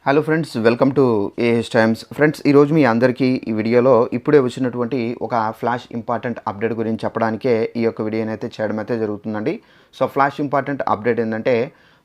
Hello friends, welcome to AH times. Friends, ఈరోజు మీ అందరికీ ఈ వీడియోలో ఇప్పుడే వచ్చినటువంటి ఒక ఫ్లాష్ ఇంపార్టెంట్ అప్డేట్ గురించి చెప్పడానికే ఈ యొక్క వీడియోని అయితే చేయడం అయితే జరుగుతుందండి. సో ఫ్లాష్ ఇంపార్టెంట్ అప్డేట్ ఏంటంటే,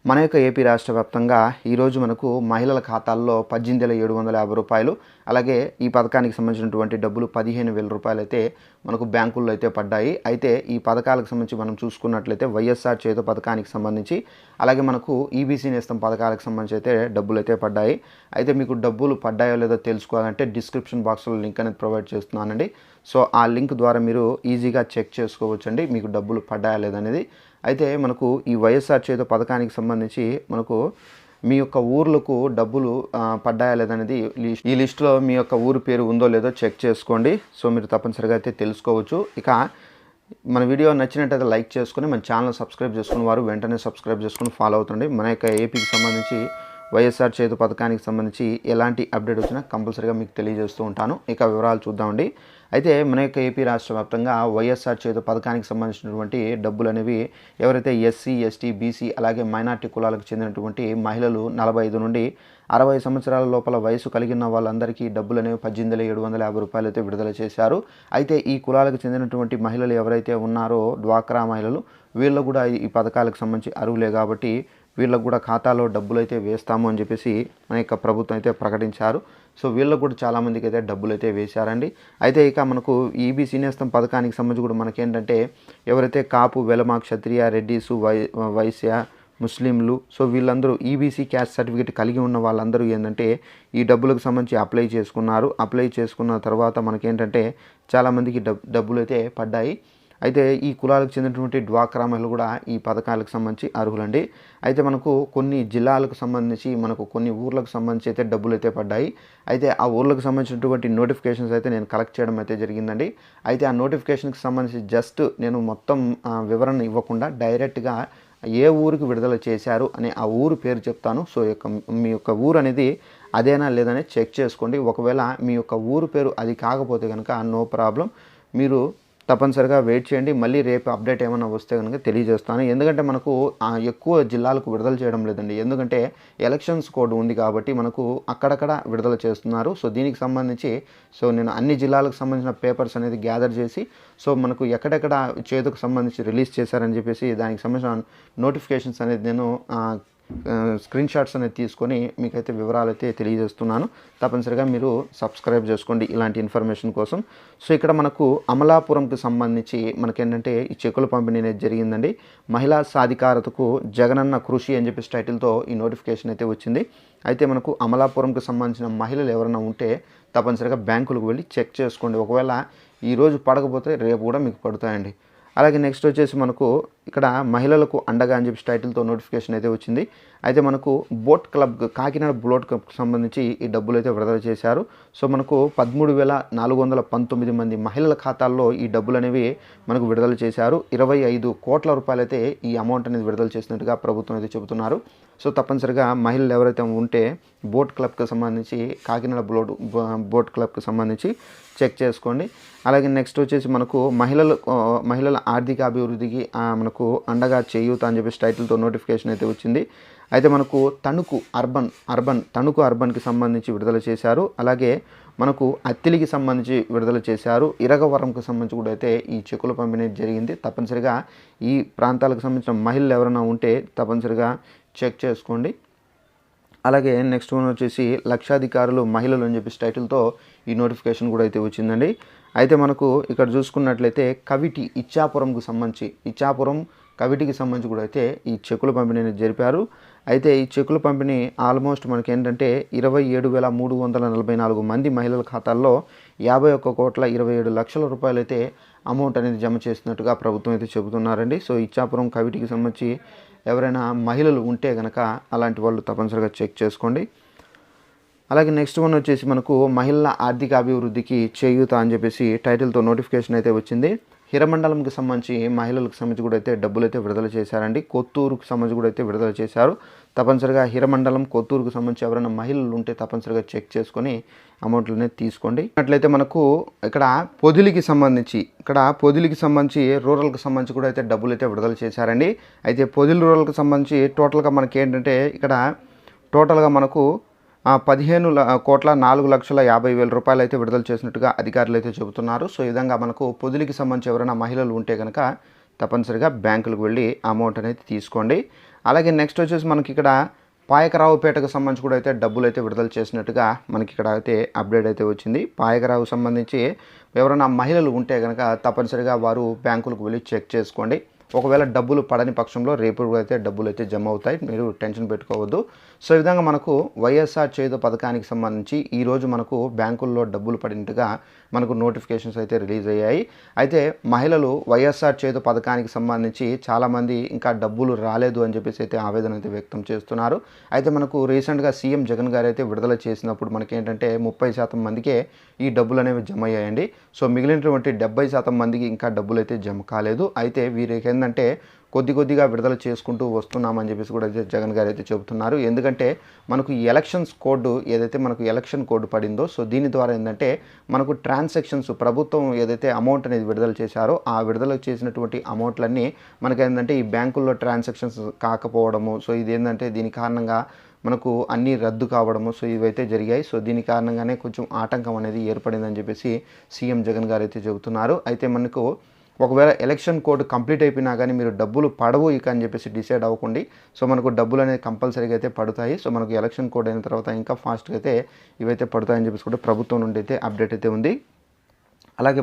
మన యొక్క ఏపీ రాష్ట్ర వ్యాప్తంగా ఈరోజు మనకు మహిళల ఖాతాల్లో 18,750 రూపాయలు, అలాగే ఈ పథకానికి సంబంధించినటువంటి డబ్బులు 15,000 రూపాయలు అయితే మనకు బ్యాంకుల్లో అయితే పడ్డాయి. అయితే ఈ పథకాలకు సంబంధించి మనం చూసుకున్నట్లయితే వైఎస్ఆర్ చేయూత పథకానికి సంబంధించి, అలాగే మనకు ఈబీసీ నేస్తం పథకాలకు సంబంధించి అయితే డబ్బులు అయితే పడ్డాయి. అయితే మీకు డబ్బులు పడ్డాయో లేదో తెలుసుకోవాలంటే డిస్క్రిప్షన్ బాక్స్లో లింక్ అనేది ప్రొవైడ్ చేస్తున్నానండి. సో ఆ లింక్ ద్వారా మీరు ఈజీగా చెక్ చేసుకోవచ్చండి మీకు డబ్బులు పడ్డాయా లేదనేది. అయితే మనకు ఈ వైఎస్ఆర్ చేయూత పథకానికి సంబంధించి మనకు మీ యొక్క ఊర్లకు డబ్బులు పడ్డాయా లేదనేది ఈ లిస్టులో మీ యొక్క ఊరు పేరు ఉందో లేదో చెక్ చేసుకోండి. సో మీరు తప్పనిసరిగా అయితే తెలుసుకోవచ్చు. ఇక మన వీడియో నచ్చినట్టయితే లైక్ చేసుకుని మన ఛానల్ సబ్స్క్రైబ్ చేసుకుని వారు వెంటనే సబ్స్క్రైబ్ చేసుకుని ఫాలో అవుతుండే. మన యొక్క ఏపీకి సంబంధించి వైఎస్ఆర్ చేయూత పథకానికి సంబంధించి ఎలాంటి అప్డేట్ వచ్చినా కంపల్సరీగా మీకు తెలియజేస్తూ ఉంటాను. ఇక వివరాలు చూద్దామండి. అయితే మన యొక్క ఏపీ రాష్ట్ర వ్యాప్తంగా వైఎస్ఆర్ చేయూత పథకానికి సంబంధించినటువంటి డబ్బులు అనేవి ఎవరైతే ఎస్సీ, ఎస్టీ, బీసీ అలాగే మైనార్టీ కులాలకు చెందినటువంటి మహిళలు 45 నుండి 60 సంవత్సరాల లోపల వయసు కలిగిన వాళ్ళందరికీ డబ్బులు అనేవి 18,750 రూపాయలు అయితే విడుదల చేశారు. అయితే ఈ కులాలకు చెందినటువంటి మహిళలు ఎవరైతే ఉన్నారో డ్వాక్రా మహిళలు, వీళ్ళు కూడా ఈ పథకాలకు సంబంధించి అర్హులే కాబట్టి వీళ్ళకు కూడా ఖాతాలో డబ్బులు అయితే వేస్తాము అని చెప్పేసి మన యొక్క ప్రభుత్వం అయితే ప్రకటించారు. సో వీళ్ళకు కూడా చాలామందికి అయితే డబ్బులు అయితే వేశారండి. అయితే ఇక మనకు ఈబీసీ నేస్తం పథకానికి సంబంధించి కూడా మనకేంటంటే ఎవరైతే కాపు, వెలమ, క్షత్రియ, రెడ్డిసు, వైశ్య, ముస్లింలు, సో వీళ్ళందరూ ఈబీసీ క్యాస్ట్ సర్టిఫికేట్ కలిగి ఉన్న వాళ్ళందరూ ఏంటంటే ఈ డబ్బులకు సంబంధించి అప్లై చేసుకున్నారు. అప్లై చేసుకున్న తర్వాత మనకేంటంటే చాలామందికి డబ్బులు అయితే పడ్డాయి. అయితే ఈ కులాలకు చెందినటువంటి డ్వాక్రా మహిళలు కూడా ఈ పథకాలకు సంబంధించి అర్హులండి. అయితే మనకు కొన్ని జిల్లాలకు సంబంధించి మనకు కొన్ని ఊర్లకు సంబంధించి అయితే డబ్బులు అయితే పడ్డాయి. అయితే ఆ ఊర్లకు సంబంధించినటువంటి నోటిఫికేషన్స్ అయితే నేను కలెక్ట్ చేయడం అయితే జరిగిందండి. అయితే ఆ నోటిఫికేషన్కి సంబంధించి జస్ట్ నేను మొత్తం వివరణ ఇవ్వకుండా డైరెక్ట్గా ఏ ఊరికి విడుదల చేశారు అనే ఆ ఊరు పేరు చెప్తాను. సో మీ యొక్క ఊరు అనేది అదేనా లేదని చెక్ చేసుకోండి. ఒకవేళ మీ యొక్క ఊరు పేరు అది కాకపోతే కనుక నో ప్రాబ్లం, మీరు తప్పనిసరిగా వెయిట్ చేయండి. మళ్ళీ రేపు అప్డేట్ ఏమైనా వస్తే కనుక తెలియజేస్తాను. ఎందుకంటే మనకు ఎక్కువ జిల్లాలకు విడుదల చేయడం లేదండి. ఎందుకంటే ఎలక్షన్స్ కోడ్ ఉంది కాబట్టి మనకు అక్కడక్కడ విడుదల చేస్తున్నారు. సో దీనికి సంబంధించి నేను అన్ని జిల్లాలకు సంబంధించిన పేపర్స్ అనేది గ్యాదర్ చేసి మనకు ఎక్కడెక్కడ చేతుకు సంబంధించి రిలీజ్ చేశారని చెప్పేసి దానికి సంబంధించిన నోటిఫికేషన్స్ అనేది నేను స్క్రీన్ షాట్స్ అనేది తీసుకొని మీకైతే వివరాలు అయితే తెలియజేస్తున్నాను. తప్పనిసరిగా మీరు సబ్స్క్రైబ్ చేసుకోండి ఇలాంటి ఇన్ఫర్మేషన్ కోసం. సో ఇక్కడ మనకు అమలాపురంకి సంబంధించి మనకేంటంటే ఈ చెక్కుల పంపిణీ అనేది జరిగిందండి. మహిళా సాధికారతకు జగనన్న కృషి అని చెప్పేసి టైటిల్తో ఈ నోటిఫికేషన్ అయితే వచ్చింది. అయితే మనకు అమలాపురంకి సంబంధించిన మహిళలు ఎవరైనా ఉంటే తప్పనిసరిగా బ్యాంకులకు వెళ్ళి చెక్ చేసుకోండి. ఒకవేళ ఈరోజు పడకపోతే రేపు కూడా మీకు పడుతాయండి. అలాగే నెక్స్ట్ వచ్చేసి మనకు ఇక్కడ మహిళలకు అండగా అని చెప్పి టైటిల్తో నోటిఫికేషన్ అయితే వచ్చింది. అయితే మనకు బోట్ క్లబ్, కాకినాడ బోట్ క్లబ్కి సంబంధించి ఈ డబ్బులు అయితే విడుదల చేశారు. సో మనకు 13,419 మంది మహిళల ఖాతాల్లో ఈ డబ్బులు అనేవి మనకు విడుదల చేశారు. 25 కోట్ల రూపాయలు అయితే ఈ అమౌంట్ అనేది విడుదల చేసినట్టుగా ప్రభుత్వం అయితే చెబుతున్నారు. సో తప్పనిసరిగా మహిళలు ఎవరైతే ఉంటే బోట్ క్లబ్కి సంబంధించి, కాకినాడ బోట్ క్లబ్కి సంబంధించి చెక్ చేసుకోండి. అలాగే నెక్స్ట్ వచ్చేసి మనకు మహిళల ఆర్థిక అభివృద్ధికి మనకు అండగా చేయూత అని చెప్పేసి టైటిల్తో నోటిఫికేషన్ అయితే వచ్చింది. అయితే మనకు తణుకు అర్బన్కి సంబంధించి విడుదల చేశారు. అలాగే మనకు అత్తిలికి సంబంధించి విడుదల చేశారు. ఇరగవరంకి సంబంధించి కూడా అయితే ఈ చెక్కుల పంపిణీ జరిగింది. తప్పనిసరిగా ఈ ప్రాంతాలకు సంబంధించిన మహిళలు ఎవరైనా ఉంటే తప్పనిసరిగా చెక్ చేసుకోండి. అలాగే నెక్స్ట్ వన్ వచ్చేసి లక్షాధికారులు మహిళలు అని చెప్పేసి టైటిల్తో ఈ నోటిఫికేషన్ కూడా అయితే వచ్చిందండి. అయితే మనకు ఇక్కడ చూసుకున్నట్లయితే కవిటికి సంబంధించి కూడా అయితే ఈ చెక్కుల పంపిణీ జరిపారు. అయితే ఈ చెక్కుల పంపిణీ ఆల్మోస్ట్ మనకి ఏంటంటే 27,344 మంది మహిళల ఖాతాల్లో 51,27,00,000 రూపాయలు అయితే అమౌంట్ అనేది జమ చేసినట్టుగా ప్రభుత్వం అయితే చెబుతున్నారండి. సో ఇచ్చాపురం, కవిటికి సంబంధించి ఎవరైనా మహిళలు ఉంటే కనుక అలాంటి వాళ్ళు తప్పనిసరిగా చెక్ చేసుకోండి. అలాగే నెక్స్ట్ వన్ వచ్చేసి మనకు మహిళల ఆర్థిక అభివృద్ధికి చేయూత అని చెప్పేసి టైటిల్తో నోటిఫికేషన్ అయితే వచ్చింది. హిరమండలంకి సంబంధించి మహిళలకు సంబంధించి కూడా అయితే డబ్బులు అయితే విడుదల చేశారండి. కొత్తూరుకు సంబంధించి కూడా అయితే విడుదల చేశారు. తప్పనిసరిగా హిరమండలం, కొత్తూరుకు సంబంధించి ఎవరైనా మహిళలు ఉంటే తప్పనిసరిగా చెక్ చేసుకొని అమౌంట్లు అనేది తీసుకోండి. అట్లయితే మనకు ఇక్కడ పొదిలికి సంబంధించి రూరల్కి సంబంధించి కూడా అయితే డబ్బులు అయితే విడుదల చేశారండి. అయితే పొదిలి రూరల్కి సంబంధించి టోటల్గా మనకి ఏంటంటే ఇక్కడ టోటల్గా మనకు 15,04,50,000 రూపాయలైతే విడుదల చేసినట్టుగా అధికారులైతే చెబుతున్నారు. సో, ఈ విధంగా మనకు పొదులికి సంబంధించి ఎవరైనా మహిళలు ఉంటే గనక తప్పనిసరిగా బ్యాంకులకు వెళ్ళి అమౌంట్ అనేది తీసుకోండి. అలాగే నెక్స్ట్ వచ్చేసి మనకిక్కడ పాయకరావుపేటకు సంబంధించి కూడా అయితే డబ్బులైతే విడుదల చేసినట్టుగా మనకిక్కడ అయితే అప్డేట్ అయితే వచ్చింది. పాయకరావు సంబంధించి ఎవరైనా మహిళలు ఉంటే గనక తప్పనిసరిగా వారు బ్యాంకులకు వెళ్ళి చెక్ చేసుకోండి. ఒకవేళ డబ్బులు పడని పక్షంలో రేపు అయితే డబ్బులు అయితే జమ అవుతాయి. మీరు టెన్షన్ పెట్టుకోవద్దు. సో, ఈ విధంగా మనకు వైఎస్ఆర్ చేయూత పథకానికి సంబంధించి ఈరోజు మనకు బ్యాంకుల్లో డబ్బులు పడినట్టుగా మనకు నోటిఫికేషన్స్ అయితే రిలీజ్ అయ్యాయి. అయితే మహిళలు వైఎస్ఆర్ చేయూత పథకానికి సంబంధించి చాలామంది ఇంకా డబ్బులు రాలేదు అని చెప్పేసి అయితే ఆవేదన అయితే వ్యక్తం చేస్తున్నారు. అయితే మనకు రీసెంట్గా సీఎం జగన్ గారు అయితే విడుదల చేసినప్పుడు మనకేంటంటే 30% మందికే ఈ డబ్బులు అనేవి జమ అయ్యాయండి. సో, మిగిలినటువంటి 70% మందికి ఇంకా డబ్బులు అయితే జమ కాలేదు. అయితే వీరికి ఏంటంటే కొద్దిగా విడుదల చేసుకుంటూ వస్తున్నామని చెప్పేసి కూడా అయితే జగన్ గారు అయితే చెబుతున్నారు. ఎందుకంటే మనకు ఈ ఎలక్షన్స్ కోడ్ ఏదైతే మనకు ఎలక్షన్ కోడ్ పడిందో, సో దీని ద్వారా ఏంటంటే మనకు ట్రాన్సాక్షన్స్ ప్రభుత్వం ఏదైతే అమౌంట్ అనేది విడుదల చేశారో ఆ విడుదల చేసినటువంటి అమౌంట్లన్నీ మనకేంటంటే ఈ బ్యాంకుల్లో ట్రాన్సాక్షన్స్ కాకపోవడము, సో ఇది ఏంటంటే దీని కారణంగా మనకు అన్నీ రద్దు కావడము, సో ఇవైతే జరిగాయి. సో దీని కారణంగానే కొంచెం ఆటంకం అనేది ఏర్పడిందని చెప్పేసి సీఎం జగన్ గారు అయితే చెబుతున్నారు. అయితే మనకు ఒకవేళ ఎలక్షన్ కోడ్ కంప్లీట్ అయిపోయినా కానీ మీరు డబ్బులు పడవు ఇక అని చెప్పేసి డిసైడ్ అవ్వకండి. సో మనకు డబ్బులు అనేది కంపల్సరీగా అయితే పడతాయి. సో మనకు ఎలక్షన్ కోడ్ అయిన తర్వాత ఇంకా ఫాస్ట్గా అయితే ఇవైతే పడతాయని చెప్పేసి కూడా ప్రభుత్వం నుండి అయితే అప్డేట్ అయితే ఉంది. అలాగే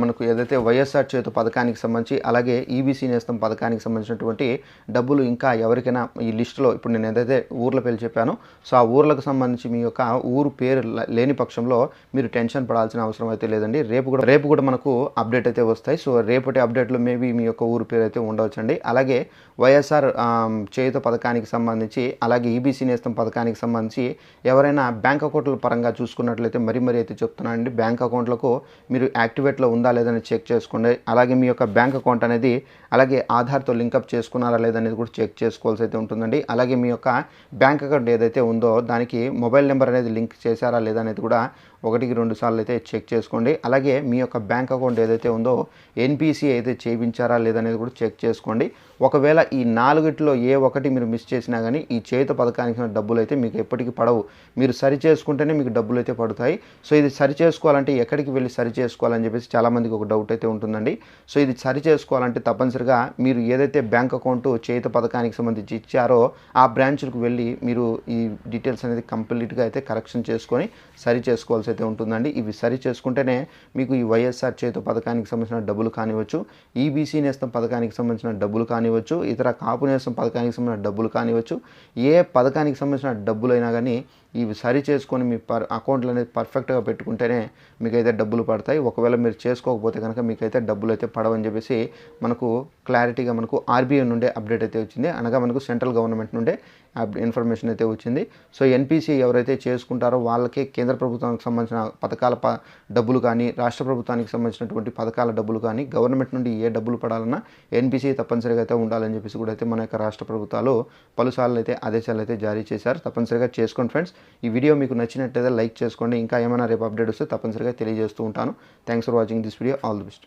మనకు ఏదైతే వైఎస్ఆర్ చేయూత పథకానికి సంబంధించి అలాగే ఈబీసీ నేస్తం పథకానికి సంబంధించినటువంటి డబ్బులు ఇంకా ఎవరికైనా ఈ లిస్టులో ఇప్పుడు నేను ఏదైతే ఊర్ల పేర్లు చెప్పానో సో ఆ ఊర్లకు సంబంధించి మీ యొక్క ఊరు పేరు లేని పక్షంలో మీరు టెన్షన్ పడాల్సిన అవసరం అయితే లేదండి. రేపు కూడా మనకు అప్డేట్ అయితే వస్తాయి. సో రేపటి అప్డేట్లో మేబీ మీ యొక్క ఊరు పేరు అయితే ఉండవచ్చండి. అలాగే వైఎస్ఆర్ చేయూత పథకానికి సంబంధించి అలాగే ఈబీసీ నేస్తం పథకానికి సంబంధించి ఎవరైనా బ్యాంక్ అకౌంట్ల పరంగా చూసుకున్నట్లయితే మరీ అయితే చెప్తున్నానండి, బ్యాంక్ అకౌంట్లకు మీరు యాక్టివేట్లో ఉందా లేదని చెక్ చేసుకోండి. అలాగే మీ యొక్క బ్యాంక్ అకౌంట్ అనేది అలాగే ఆధార్తో లింకప్ చేసుకున్నారా లేదనేది కూడా చెక్ చేసుకోవాల్సి అయితే ఉంటుందండి. అలాగే మీ యొక్క బ్యాంక్ అకౌంట్ ఏదైతే ఉందో దానికి మొబైల్ నెంబర్ అనేది లింక్ చేశారా లేదనేది కూడా 1-2 సార్లు అయితే చెక్ చేసుకోండి. అలాగే మీ యొక్క బ్యాంక్ అకౌంట్ ఏదైతే ఉందో ఎన్పిసి అయితే చేయించారా లేదనేది కూడా చెక్ చేసుకోండి. ఒకవేళ ఈ 4టిలో ఏ ఒకటి మీరు మిస్ చేసినా కానీ ఈ చేయూత పథకానికి డబ్బులు అయితే మీకు ఎప్పటికీ పడవు. మీరు సరి చేసుకుంటేనే మీకు డబ్బులు అయితే పడతాయి. సో ఇది సరి చేసుకోవాలంటే ఎక్కడికి వెళ్ళి సరి చేసుకోవాలని చెప్పేసి చాలామందికి ఒక డౌట్ అయితే ఉంటుందండి. సో ఇది సరి చేసుకోవాలంటే తప్పనిసరిగా మీరు ఏదైతే బ్యాంక్ అకౌంట్ చేయూత పథకానికి సంబంధించి ఇచ్చారో ఆ బ్రాంచ్లకు వెళ్ళి మీరు ఈ డీటెయిల్స్ అనేది కంప్లీట్గా అయితే కరెక్షన్ చేసుకొని సరి చేసుకోవాల్సి అయితే ఉంటుందండి. ఇవి సరి చేసుకుంటేనే మీకు ఈ వైఎస్ఆర్ చేయూత పథకానికి సంబంధించిన డబ్బులు కానివచ్చు, ఈబీసీ నేస్తం పథకానికి సంబంధించిన డబ్బులు కానివచ్చు, ఇతర కాపు నేస్తం పథకానికి సంబంధించిన డబ్బులు కానివచ్చు, ఏ పథకానికి సంబంధించిన డబ్బులైనా కానీ ఇవి సరి చేసుకొని మీ అకౌంట్లు అనేది పర్ఫెక్ట్గా పెట్టుకుంటేనే మీకైతే డబ్బులు పడతాయి. ఒకవేళ మీరు చేసుకోకపోతే కనుక మీకైతే డబ్బులు అయితే పడవని చెప్పేసి మనకు క్లారిటీగా మనకు ఆర్బీఐ నుండే అప్డేట్ అయితే వచ్చింది. అనగా మనకు సెంట్రల్ గవర్నమెంట్ నుండే ఇన్ఫర్మేషన్ అయితే వచ్చింది. సో ఎన్పిసి ఎవరైతే చేసుకుంటారో వాళ్ళకే కేంద్ర ప్రభుత్వానికి సంబంధించిన పథకాల డబ్బులు కానీ రాష్ట్ర ప్రభుత్వానికి సంబంధించినటువంటి పథకాల డబ్బులు కానీ గవర్నమెంట్ నుండి ఏ డబ్బులు పడాలన్నా ఎన్పిసి తప్పనిసరిగా అయితే ఉండాలని చెప్పేసి కూడా అయితే మన యొక్క రాష్ట్ర ప్రభుత్వాలు పలుసార్లు అయితే ఆదేశాలు అయితే జారీ చేశారు. తప్పనిసరిగా చేసుకోండి ఫ్రెండ్స్. ఈ వీడియో మీకు నచ్చినట్లయితే లైక్ చేసుకోండి. ఇంకా ఏమైనా రేపు అప్డేట్ వస్తే తప్పనిసరిగా తెలియజేస్తూ ఉంటాను. Thanks for watching this video. All the best.